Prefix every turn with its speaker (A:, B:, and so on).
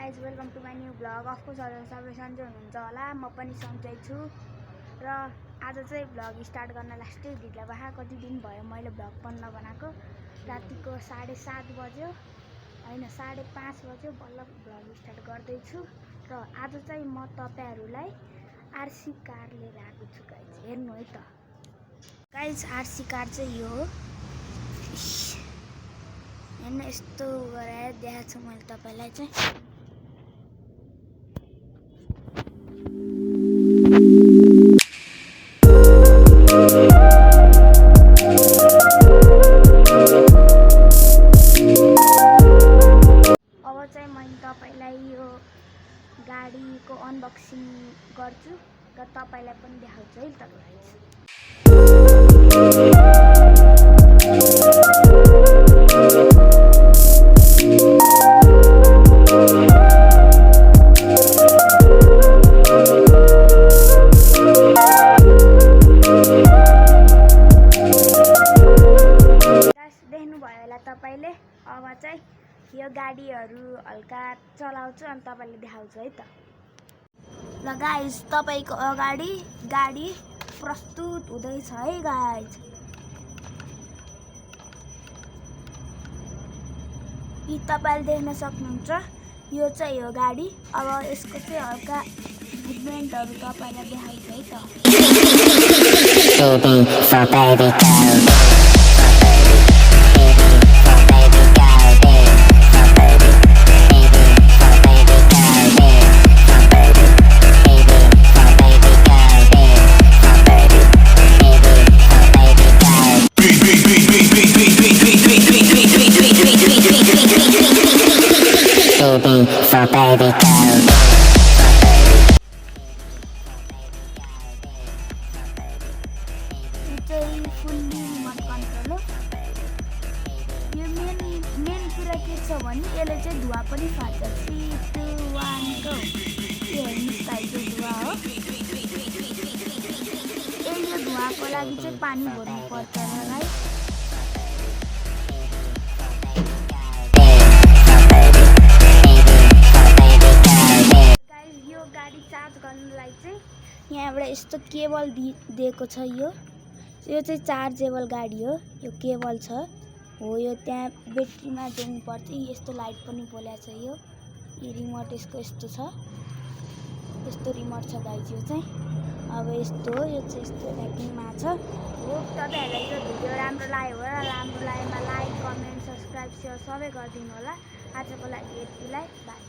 A: Guys welcome to my new vlog. Of course सबै सन्चै हुनुहुन्छ होला, म पनि सन्चै छु। र आज चाहिँ भ्लग स्टार्ट गर्न लास्टै ढिला भए कति दिन भयो मैले भ्लग पनि नबनाएको। रातिको 7:30 बज्यो होइन 5:30 बज्यो बल्ल भ्लग स्टार्ट गर्दैछु। र आज चाहिँ म तपाईहरुलाई आरसी कार लिएर आएको छु। गाइज हेर्नु है त। गाइज आरसी कार चाहिँ यो हो। हेर्नु यस्तो गरेर देखाएको छु मैले तपाईलाई चाहिँ। अब चाहिँ मैले तपाईलाई यो गाडीको अनबक्सिङ गर्छु र तपाईलाई पनि देखाउँछु है त गाइज। देख्नुभयो होला तपाईले। अब चाहिँ यो गाडीहरु हल्का चलाउँछु अनि तपाईले देखाउँछु है त। ल गाइज तपाईको अगाडि गाडी प्रस्तुत हुँदैछ है गाइज। यी तपाईले देख्न सक्नुहुन्छ यो चाहिँ हो गाडी। अब यसको चाहिँ हल्का मुभमेन्टहरु तपाईलाई देखाउँछु है त। फुल्ली रिमोट कन्ट्रोल हो। यो मेन कुरा के छ भने यसले चाहिँ धुवा पनि फाल्छ। 3, 2, 1 गो। यो हेर्नुस् यो धुवा हो। यो धुवाको लागि चाहिँ पानी भर्नु पर्छ र गाइस। यो गाडी चार्ज गर्नलाई चाहिँ यहाँबाट यस्तो केबल दिएको छ। यो चाहिँ चार्जेबल गाडी हो। यो केबल छ हो। यो त्यहाँ ब्याट्रीमा जोड्नु पर्छ। यस्तो लाइट पनि बोलेको छ। यो रिमोट यसको यस्तो छ। यस्तो रिमोट छ गाइज। यो चाहिँ अब यस्तो हो। यो चाहिँ यस्तो प्याकिङमा छ हो। तपाईहरुलाई यो भिडियो राम्रो लाग्यो होला। राम्रो लागेमा लाइक कमेन्ट सब्स्क्राइब शेयर सबै गरिदिनु होला। आजको लागि यतिलाई बाइ।